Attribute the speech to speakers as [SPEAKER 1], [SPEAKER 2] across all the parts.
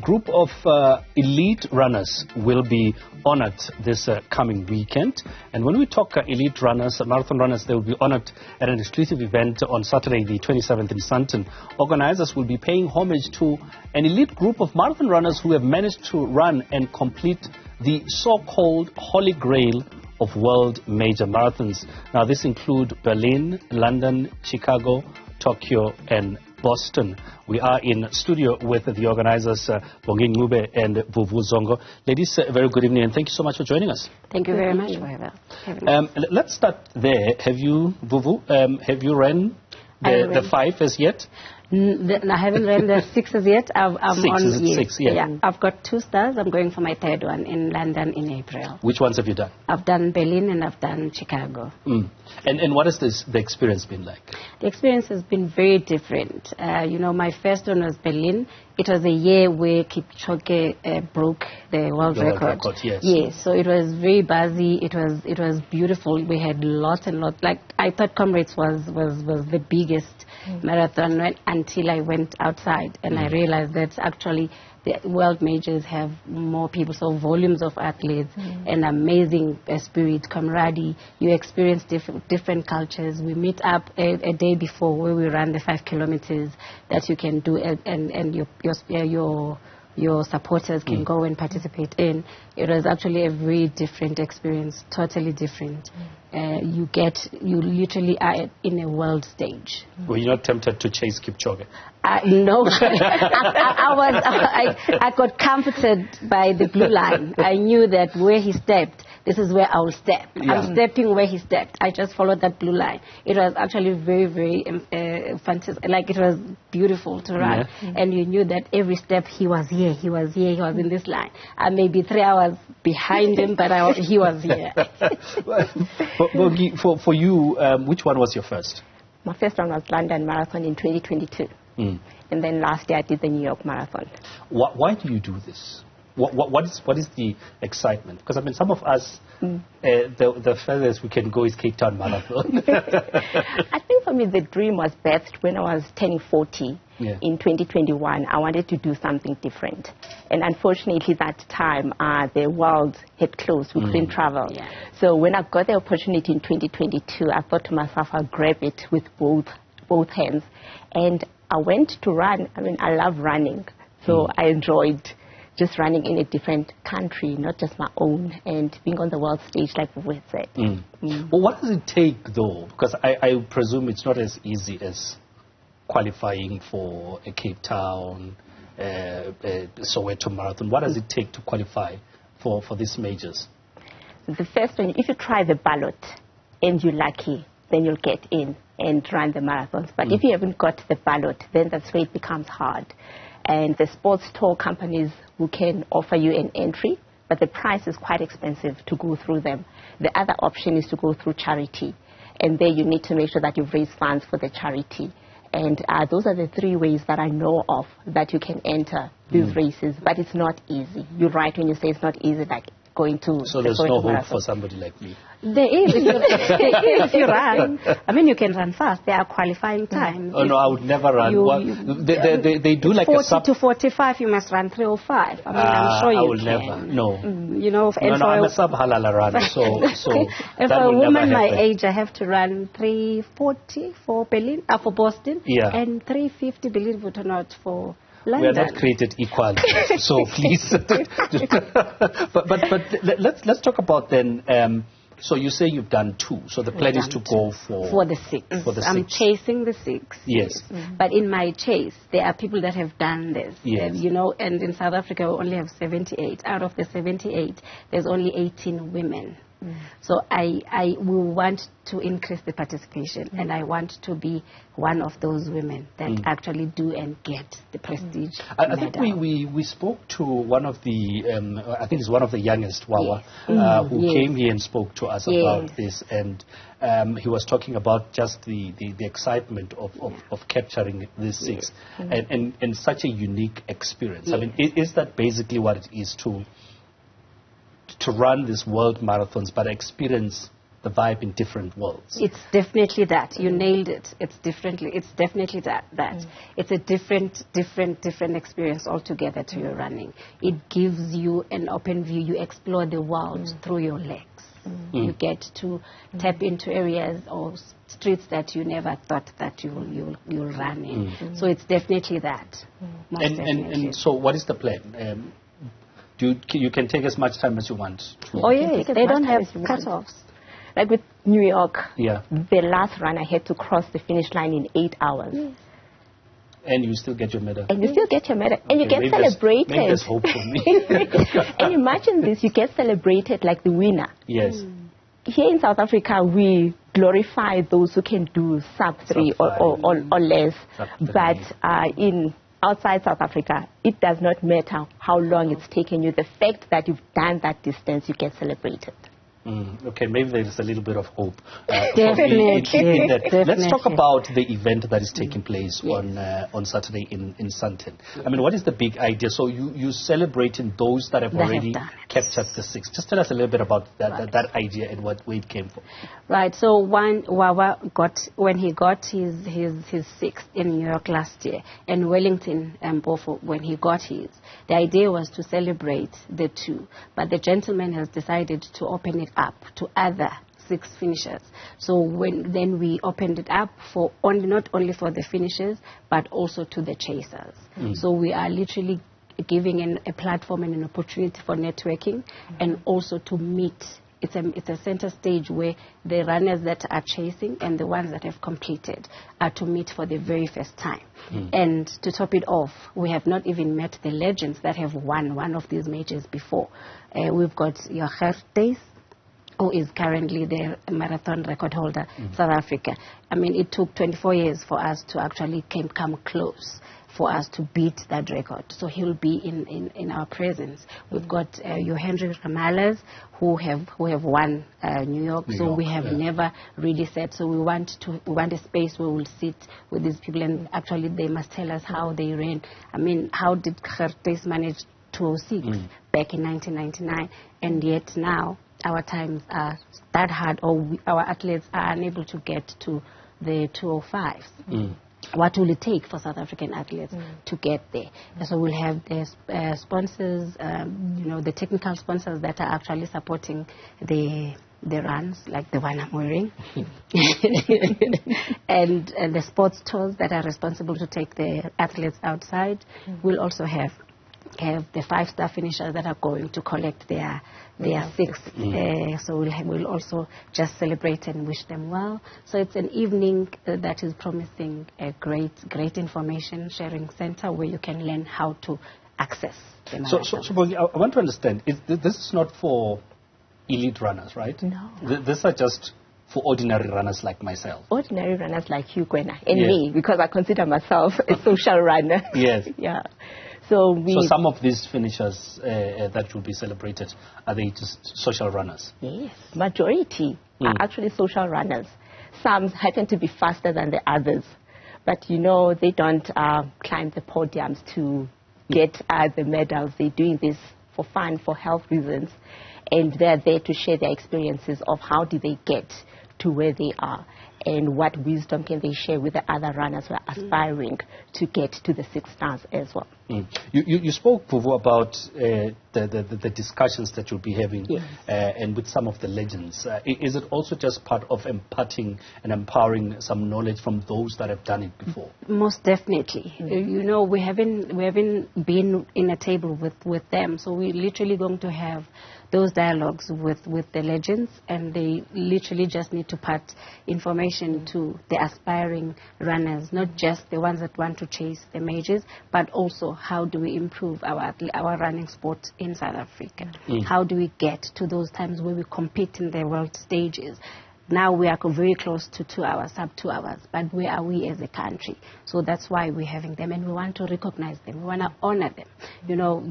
[SPEAKER 1] group of elite runners will be honored this coming weekend. And when we talk elite runners, marathon runners, they will be honored at an exclusive event on Saturday, the 27th in Sandton. Organizers will be paying homage to an elite group of marathon runners who have managed to run and complete the so-called Holy Grail of world major marathons. Now, this include Berlin, London, Chicago, Tokyo, and Boston. We are in studio with the organizers, Bongi, Ncube, and Vuvu, Zongo. Ladies, very good evening, and thank you so much for joining us.
[SPEAKER 2] Thank you very much for having us.
[SPEAKER 1] Let's start there. Have you, Vuvu, have you ran the 5 as yet?
[SPEAKER 2] I haven't ran the 6 as yet. I'm on
[SPEAKER 1] 6, yeah.
[SPEAKER 2] I've got 2 stars. I'm going for my 3rd one in London in April.
[SPEAKER 1] Which ones have you done?
[SPEAKER 2] I've done Berlin and I've done Chicago.
[SPEAKER 1] And what has the experience been like?
[SPEAKER 2] The experience has been very different. You know, my first one was Berlin. It was a year where Kipchoge broke the world record. Yes, so it was very buzzy. It was beautiful. We had lots and lots. Like, I thought Comrades was the biggest marathon until I went outside and I realized that actually the world majors have more people, so volumes of athletes, and amazing spirit, camaraderie. You experience different cultures. We meet up a day before where we run the 5 kilometers that you can do, and your supporters can go and participate in. It was actually a very different experience, totally different. You literally are in a world stage.
[SPEAKER 1] Were you not tempted to chase Kipchoge?
[SPEAKER 2] No, I got comforted by the blue line. I knew that where he stepped, this is where I will step. I'm stepping where he stepped. I just followed that blue line. It was actually very, very fantastic. Like, it was beautiful to run. And you knew that every step he was here, he was here, he was in this line. I may be 3 hours behind him, but he was here.
[SPEAKER 1] Bongi, for you, which one was your first?
[SPEAKER 3] My first one was London Marathon in 2022. And then last year I did the New York Marathon.
[SPEAKER 1] Why do you do this? What is the excitement? Because, I mean, some of us, the furthest we can go is Cape Town Marathon.
[SPEAKER 3] I think for me the dream was birthed when I was turning 40 in 2021. I wanted to do something different. And unfortunately that time, the world had closed. We couldn't travel. So when I got the opportunity in 2022, I thought to myself, I'll grab it with both hands. And I went to run. I mean, I love running. So I enjoyed just running in a different country, not just my own, and being on the world stage, like we said.
[SPEAKER 1] Well, what does it take, though? Because I presume it's not as easy as qualifying for a Cape Town, Soweto Marathon. What does it take to qualify for these majors?
[SPEAKER 3] The first one, if you try the ballot and you're lucky, then you'll get in and run the marathons. But if you haven't got the ballot, then that's where it becomes hard. And the sports tour companies who can offer you an entry, but the price is quite expensive to go through them. The other option is to go through charity. And there you need to make sure that you've raised funds for the charity. And those are the 3 ways that I know of that you can enter these races. But it's not easy. You're right when you say it's not easy, like going to...
[SPEAKER 1] So there's no hope for somebody like me?
[SPEAKER 2] There is if you run. I mean, you can run fast. There are qualifying times.
[SPEAKER 1] Oh, no, I would never run. They do like
[SPEAKER 2] 40 to 45, you must run 3:05. I mean, I'm sure you
[SPEAKER 1] I will
[SPEAKER 2] can.
[SPEAKER 1] Never, no.
[SPEAKER 2] You know,
[SPEAKER 1] I'm a sub-halala runner, so
[SPEAKER 2] and for a woman my age, I have to run 3:40 for Berlin, for Boston, and 3:50, believe it or not, for London.
[SPEAKER 1] We are not created equal, so please. but let's talk about then. So you say you've done 2. So the plan is to go for
[SPEAKER 2] the 6.
[SPEAKER 1] For the 6.
[SPEAKER 2] I'm chasing the 6.
[SPEAKER 1] Yes.
[SPEAKER 2] But in my chase, there are people that have done this.
[SPEAKER 1] Yes.
[SPEAKER 2] You know, and in South Africa we only have 78. Out of the 78, there's only 18 women. So I will want to increase the participation, and I want to be one of those women that actually do and get the prestige.
[SPEAKER 1] I think we spoke to one of the, I think it's one of the youngest Wawa, who came here and spoke to us about this, and he was talking about just the excitement of capturing these 6 and such a unique experience. I mean, is that basically what it is to run these world marathons, but experience the vibe in different worlds.
[SPEAKER 2] It's definitely that. You nailed it. It's definitely that. It's a different experience altogether to your running. It gives you an open view. You explore the world through your legs. You get to tap into areas or streets that you never thought that you'll run in. So it's definitely that.
[SPEAKER 1] And so what is the plan? You can take as much time as you want.
[SPEAKER 3] Oh yes, they don't have cut-offs. Like with New York, the last run I had to cross the finish line in 8 hours.
[SPEAKER 1] And you still get your medal.
[SPEAKER 3] And you still get your medal. And you get celebrated.
[SPEAKER 1] Maybe there's hope for me.
[SPEAKER 3] And imagine this, you get celebrated like the winner.
[SPEAKER 1] Yes.
[SPEAKER 3] Here in South Africa, we glorify those who can do sub-3 or less. But outside South Africa, it does not matter how long it's taken you. The fact that you've done that distance, you get celebrated.
[SPEAKER 1] Okay, maybe there's a little bit of hope.
[SPEAKER 2] Definitely.
[SPEAKER 1] Let's talk about the event that is taking place on Saturday in Sandton. I mean, what is the big idea? So you're celebrating those that have already captured the 6. Just tell us a little bit about that idea and where it came from.
[SPEAKER 2] Right. So Wawa when he got his 6th in New York last year, and Wellington Bofo when he got his, the idea was to celebrate the 2, but the gentleman has decided to open it up to other 6 finishers. So then we opened it up for not only for the finishers, but also to the chasers. So we are literally giving a platform and an opportunity for networking and also to meet. It's a center stage where the runners that are chasing and the ones that have completed are to meet for the very first time. And to top it off, we have not even met the legends that have won one of these majors before. We've got Organisers, who is currently the marathon record holder, South Africa. I mean, it took 24 years for us to actually come close, for us to beat that record. So he'll be in our presence. We've got Henry Ramallas, who have won New York. So we have never really said. So we want a space where we'll sit with these people, and actually they must tell us how they ran. I mean, how did Gertes manage 206 back in 1999, and yet now our times are that hard, or our athletes are unable to get to the 205s. What will it take for South African athletes to get there? And so we'll have the sponsors, the technical sponsors that are actually supporting the runs, like the one I'm wearing, and the sports tours that are responsible to take the athletes outside. We'll also have the 5-star finishers that are going to collect their 6th. So we'll also just celebrate and wish them well. So it's an evening that is promising a great information sharing center where you can learn how to access the marathon.
[SPEAKER 1] So Bongi, I want to understand, this is not for elite runners, right?
[SPEAKER 3] No.
[SPEAKER 1] These are just for ordinary runners like myself.
[SPEAKER 3] Ordinary runners like you, Gwena, and me, because I consider myself a social runner.
[SPEAKER 1] Yes.
[SPEAKER 3] Yeah. So
[SPEAKER 1] some of these finishers that will be celebrated, are they just social runners?
[SPEAKER 3] Yes, majority are actually social runners. Some happen to be faster than the others, but they don't climb the podiums to get the medals. They're doing this for fun, for health reasons, and they're there to share their experiences of how did they get to where they are, and what wisdom can they share with the other runners who are aspiring to get to the 6 stars as well.
[SPEAKER 1] You spoke, Vuvu, about the discussions that you'll be having and with some of the legends. Is it also just part of imparting and empowering some knowledge from those that have done it before? Most
[SPEAKER 2] definitely. We haven't been in a table with them, so we're literally going to have those dialogues with the legends, and they literally just need to pass information to the aspiring runners, not just the ones that want to chase the majors, but also how do we improve our running sport in South Africa? How do we get to those times where we compete in the world stages? Now we are very close to 2 hours, sub 2 hours, but where are we as a country? So that's why we're having them, and we want to recognize them. We want to honor them.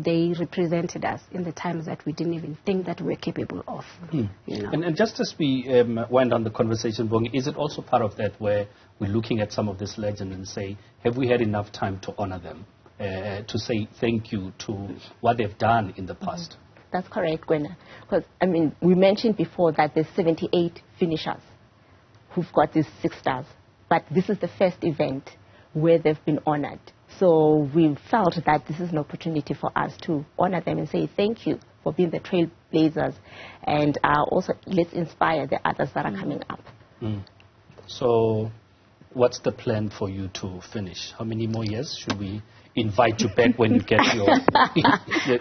[SPEAKER 2] They represented us in the times that we didn't even think that we were capable of. And just as we went on the conversation, Bongi, is it also part of that where we're looking at some of this legend and say, have we had enough time to honor them, to say thank you to what they've done in the past?
[SPEAKER 3] That's correct, Gwena. Because, I mean, we mentioned before that there's 78 finishers who've got these 6 stars. But this is the first event where they've been honored. So we felt that this is an opportunity for us to honor them and say thank you for being the trailblazers. And also let's inspire the others that are coming up.
[SPEAKER 1] So what's the plan for you to finish? How many more years should we invite you back when you get your...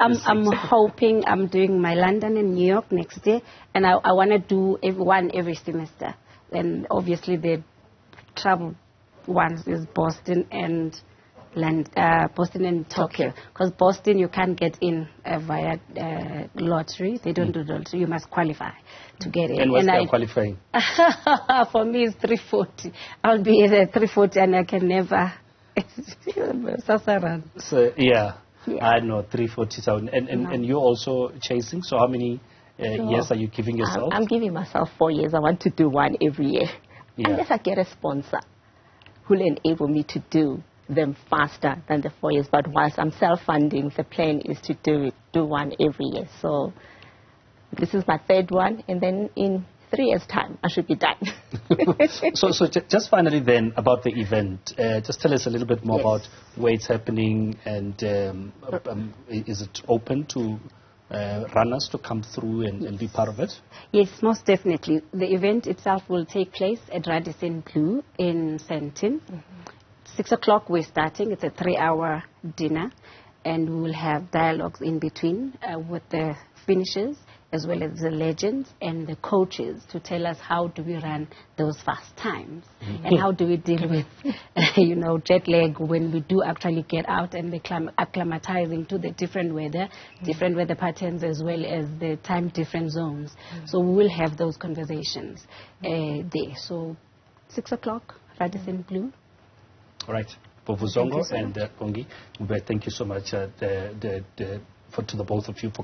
[SPEAKER 2] I'm hoping I'm doing my London and New York next year, and I want to do one every semester. And obviously the travel ones is Boston and Tokyo. Because Boston you can't get in via lottery. They don't do lottery. You must qualify to get in.
[SPEAKER 1] And what's their qualifying?
[SPEAKER 2] For me it's 340. I'll be at 340 and I can never...
[SPEAKER 1] So, yeah, I know, 340,000. And you're also chasing, so how many years are you giving yourself?
[SPEAKER 3] I'm giving myself 4 years. I want to do one every year. Unless I get a sponsor who will enable me to do them faster than the 4 years. But whilst I'm self-funding, the plan is to do one every year. So this is my 3rd one, and then in 3 years' time, I should be done.
[SPEAKER 1] So just finally then, about the event, just tell us a little bit more about where it's happening, and is it open to runners to come through and be part of it?
[SPEAKER 2] Yes, most definitely. The event itself will take place at Radisson Blue in Sandton. 6 o'clock we're starting. It's a 3-hour dinner, and we will have dialogues in between with the finishers, as well as the legends and the coaches, to tell us how do we run those fast times and how do we deal with, jet lag when we do actually get out and acclimatizing to the different weather patterns, as well as the time different zones. So we will have those conversations there. So 6 o'clock, Radisson Blue.
[SPEAKER 1] All right. Vuvu, Zongo and Bongi, thank you so much to the both of you for